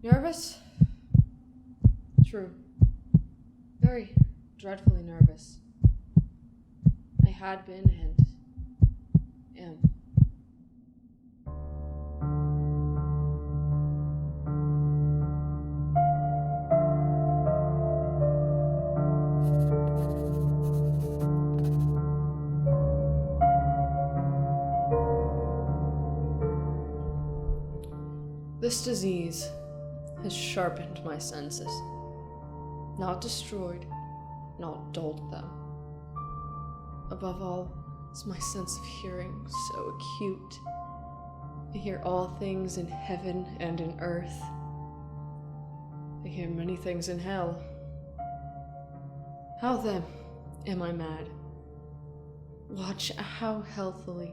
Nervous? True. Very dreadfully nervous. I had been and am. This disease has sharpened my senses, not destroyed, not dulled them. Above all, is my sense of hearing so acute. I hear all things in heaven and in earth. I hear many things in hell. How then am I mad? Watch how healthily,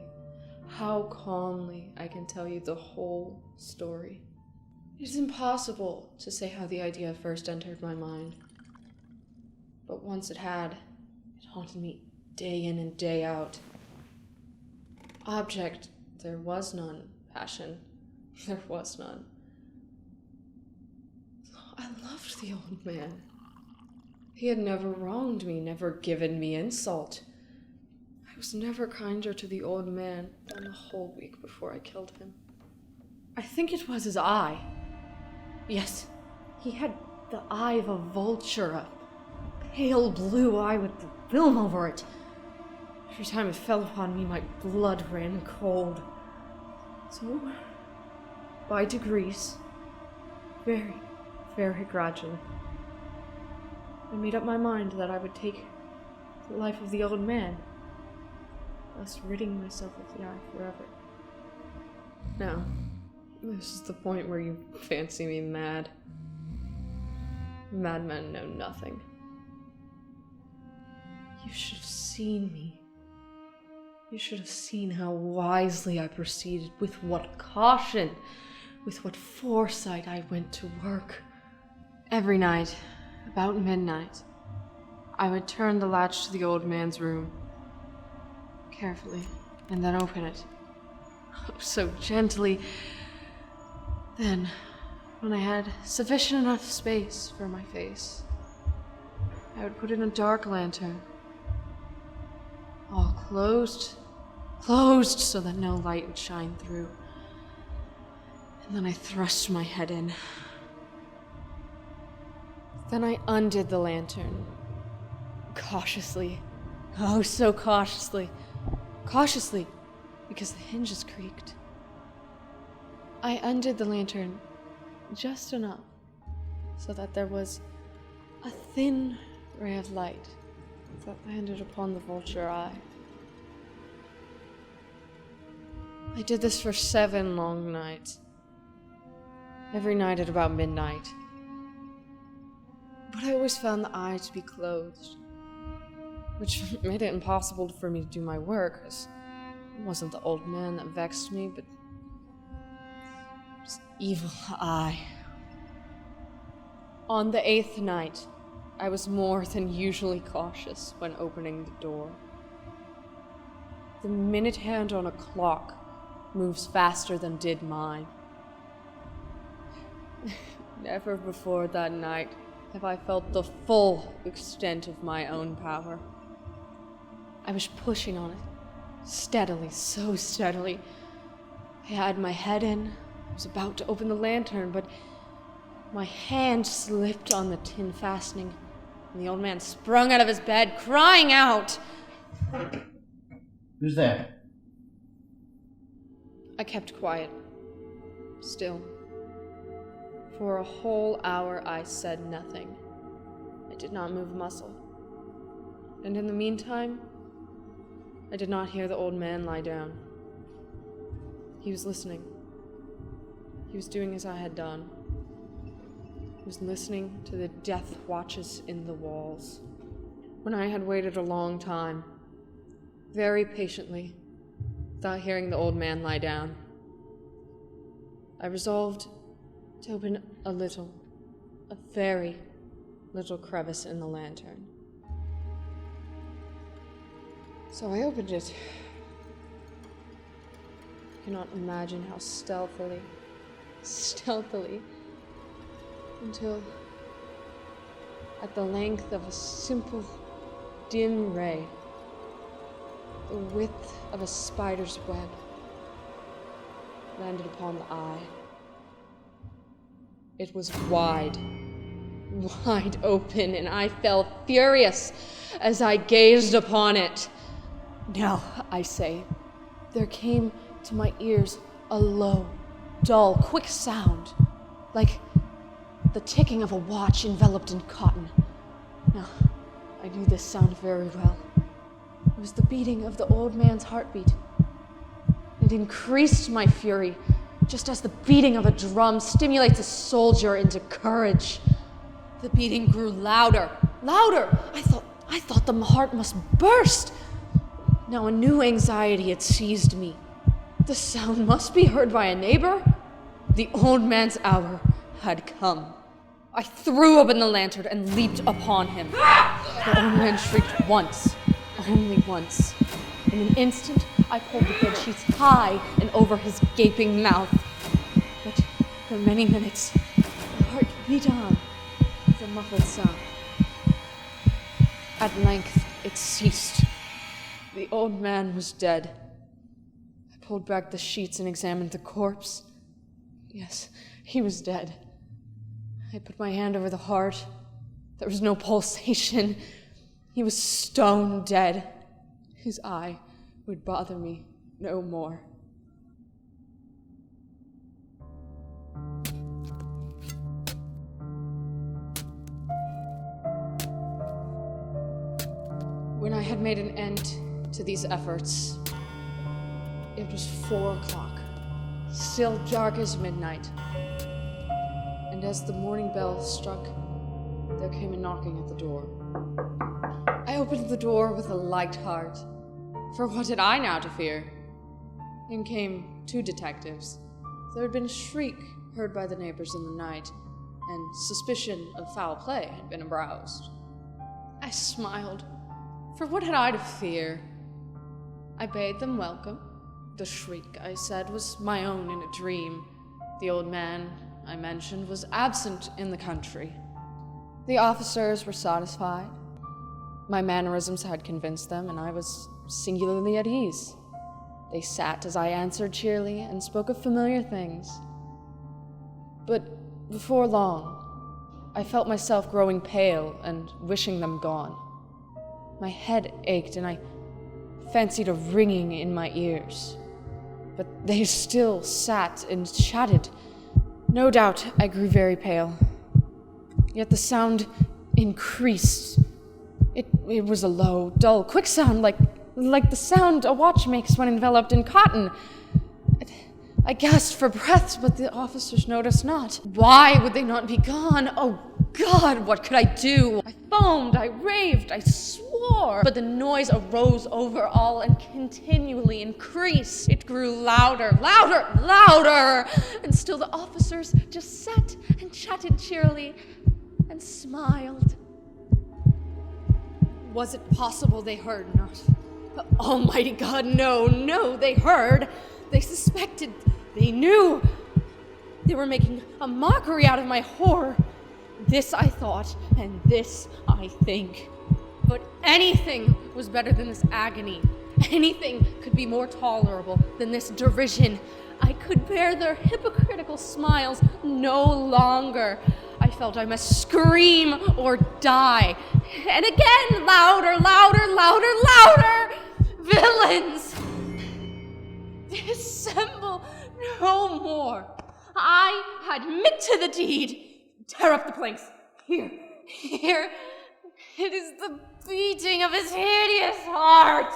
how calmly I can tell you the whole story. It is impossible to say how the idea first entered my mind. But once it had, it haunted me day in and day out. Object, there was none. Passion, there was none. I loved the old man. He had never wronged me, never given me insult. I was never kinder to the old man than the whole week before I killed him. I think it was his eye. Yes, he had the eye of a vulture, a pale blue eye with the film over it. Every time it fell upon me, my blood ran cold. So, by degrees, very, very gradually, I made up my mind that I would take the life of the old man, thus ridding myself of the eye forever. Now, this is the point where you fancy me mad. Madmen know nothing. You should have seen me. You should have seen how wisely I proceeded, with what caution, with what foresight I went to work. Every night, about midnight, I would turn the latch to the old man's room, carefully, and then open it. Oh, so gently. Then, when I had sufficient enough space for my face, I would put in a dark lantern, all closed so that no light would shine through. And then I thrust my head in. Then I undid the lantern, cautiously, oh so cautiously, because the hinges creaked. I undid the lantern just enough so that there was a thin ray of light that landed upon the vulture eye. I did this for 7 long nights, every night at about midnight. But I always found the eye to be closed, which made it impossible for me to do my work, as it wasn't the old man that vexed me, but this evil eye. On the 8th night, I was more than usually cautious when opening the door. The minute hand on a clock moves faster than did mine. Never before that night have I felt the full extent of my own power. I was pushing on it, steadily, so steadily. I had my head in, I was about to open the lantern, but my hand slipped on the tin fastening, and the old man sprung out of his bed, crying out. Who's there? I kept quiet, still. For a whole hour I said nothing. I did not move a muscle. And in the meantime, I did not hear the old man lie down. He was listening. He was doing as I had done. He was listening to the death watches in the walls. When I had waited a long time, very patiently, without hearing the old man lie down, I resolved to open a very little crevice in the lantern. So I opened it. You cannot imagine how stealthily, until, at the length of a simple, dim ray, the width of a spider's web, landed upon the eye. It was wide open, and I fell furious as I gazed upon it. Now, I say, there came to my ears a low, dull, quick sound, like the ticking of a watch enveloped in cotton. Now, I knew this sound very well. It was the beating of the old man's heartbeat. It increased my fury, just as the beating of a drum stimulates a soldier into courage. The beating grew louder. I thought the heart must burst. Now a new anxiety had seized me. The sound must be heard by a neighbor. The old man's hour had come. I threw open the lantern and leaped upon him. The old man shrieked once, only once. In an instant, I pulled the bed sheets high and over his gaping mouth. But for many minutes, the heart beat on with a muffled sound. At length, it ceased. The old man was dead. I pulled back the sheets and examined the corpse. Yes, he was dead. I put my hand over the heart. There was no pulsation. He was stone dead. His eye would bother me no more. When I had made an end to these efforts, it was 4 o'clock, still dark as midnight. And as the morning bell struck, there came a knocking at the door. I opened the door with a light heart, for what had I now to fear? In came 2 detectives. There had been a shriek heard by the neighbors in the night, and suspicion of foul play had been aroused. I smiled, for what had I to fear? I bade them welcome. The shriek, I said, was my own in a dream. The old man, I mentioned, was absent in the country. The officers were satisfied. My mannerisms had convinced them, and I was singularly at ease. They sat as I answered cheerily and spoke of familiar things. But before long, I felt myself growing pale and wishing them gone. My head ached, and I fancied a ringing in my ears. But they still sat and chatted. No doubt I grew very pale. Yet the sound increased. It was a low, dull, quick sound, like the sound a watch makes when enveloped in cotton. I gasped for breath, but the officers noticed not. Why would they not be gone? Oh God, what could I do? I foamed, I raved, I swore. But the noise arose over all and continually increased. It grew louder. And still the officers just sat and chatted cheerily and smiled. Was it possible they heard not? Almighty God, no, they heard. They suspected. They knew. They were making a mockery out of my horror. This I thought, and this I think. But anything was better than this agony. Anything could be more tolerable than this derision. I could bear their hypocritical smiles no longer. I felt I must scream or die. And again, louder. Villains! Dissemble no more. I admit to the deed. Tear up the planks. Here. It is the beating of his hideous heart.